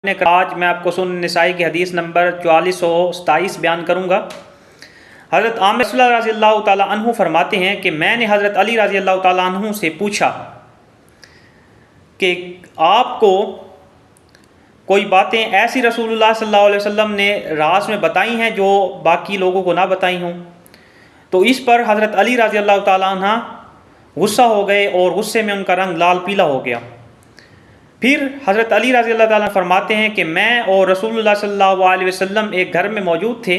آج میں آپ کو سنن نسائی کی حدیث نمبر 4427 بیان کروں گا۔ حضرت عامر رضی اللہ تعالیٰ عنہ فرماتے ہیں کہ میں نے حضرت علی رضی اللہ تعالیٰ عنہ سے پوچھا کہ آپ کو کوئی باتیں ایسی رسول اللہ صلی اللہ علیہ وسلم نے راز میں بتائی ہیں جو باقی لوگوں کو نہ بتائی ہوں؟ تو اس پر حضرت علی رضی اللہ تعالیٰ عنہ غصہ ہو گئے اور غصے میں ان کا رنگ لال پیلا ہو گیا۔ پھر حضرت علی رضی اللہ تعالیٰ فرماتے ہیں کہ میں اور رسول اللہ صلی اللہ علیہ وسلم ایک گھر میں موجود تھے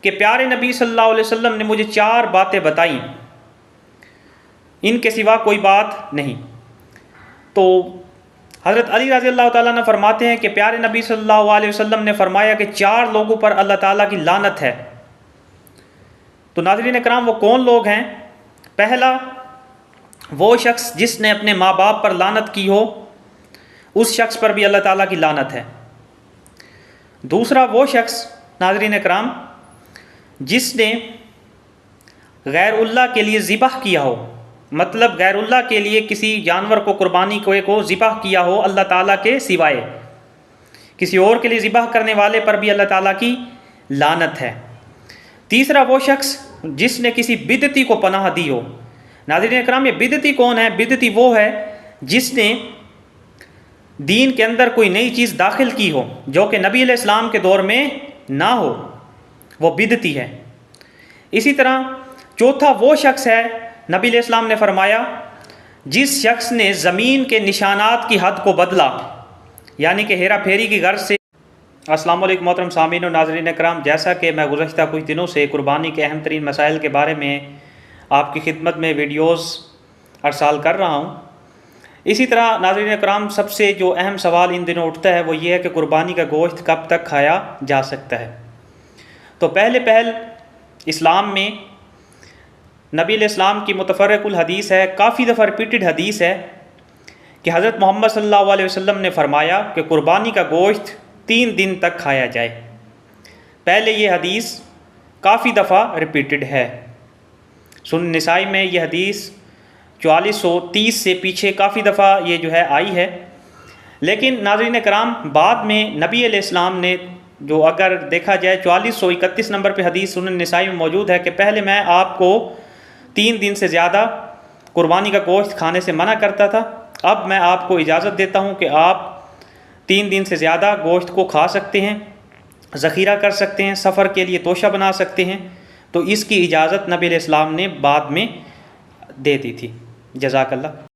کہ پیارے نبی صلی اللہ علیہ وسلم نے مجھے 4 باتیں بتائیں، ان کے سوا کوئی بات نہیں۔ تو حضرت علی رضی اللہ تعالیٰ نے فرماتے ہیں کہ پیارے نبی صلی اللہ علیہ وسلم نے فرمایا کہ 4 لوگوں پر اللہ تعالیٰ کی لعنت ہے۔ تو ناظرین اکرام، وہ کون لوگ ہیں؟ پہلا، وہ شخص جس نے اپنے ماں باپ پر لعنت کی ہو، اس شخص پر بھی اللہ تعالیٰ کی لعنت ہے۔ دوسرا، وہ شخص ناظرین اکرام جس نے غیر اللہ کے لیے ذبح کیا ہو، مطلب غیر اللہ کے لیے کسی جانور کو قربانی کو ذبح کیا ہو اللہ تعالیٰ کے سوائے، کسی اور کے لیے ذبح کرنے والے پر بھی اللہ تعالیٰ کی لعنت ہے۔ تیسرا، وہ شخص جس نے کسی بدعتی کو پناہ دی ہو۔ ناظرین اکرام، یہ بدعتی کون ہے؟ بدعتی وہ ہے جس نے دین کے اندر کوئی نئی چیز داخل کی ہو جو کہ نبی علیہ السلام کے دور میں نہ ہو، وہ بدعتی ہے۔ اسی طرح چوتھا وہ شخص ہے، نبی علیہ السلام نے فرمایا جس شخص نے زمین کے نشانات کی حد کو بدلا، یعنی کہ ہیرا پھیری کی غرض سے۔ السلام علیکم محترم سامعین و ناظرین اکرام، جیسا کہ میں گزشتہ کچھ دنوں سے قربانی کے اہم ترین مسائل کے بارے میں آپ کی خدمت میں ویڈیوز ارسال کر رہا ہوں، اسی طرح ناظرین اکرام سب سے جو اہم سوال ان دنوں اٹھتا ہے وہ یہ ہے کہ قربانی کا گوشت کب تک کھایا جا سکتا ہے۔ تو پہل اسلام میں نبی علیہ السلام کی متفرق الحدیث ہے، کافی دفعہ ریپیٹڈ حدیث ہے کہ حضرت محمد صلی اللہ علیہ وسلم نے فرمایا کہ قربانی کا گوشت 3 دن تک کھایا جائے۔ پہلے یہ حدیث کافی دفعہ ریپیٹڈ ہے، سنن نسائی میں یہ حدیث 4430 سے پیچھے کافی دفعہ یہ جو ہے آئی ہے۔ لیکن ناظرین کرام، بعد میں نبی علیہ السلام نے جو اگر دیکھا جائے 4431 نمبر پہ حدیث سنن نسائی میں موجود ہے کہ پہلے میں آپ کو 3 دن سے زیادہ قربانی کا گوشت کھانے سے منع کرتا تھا، اب میں آپ کو اجازت دیتا ہوں کہ آپ 3 دن سے زیادہ گوشت کو کھا سکتے ہیں، ذخیرہ کر سکتے ہیں، سفر کے لیے توشہ بنا سکتے ہیں۔ تو اس کی اجازت نبی علیہ السلام نے بعد میں دے دی تھی۔ جزاک اللہ۔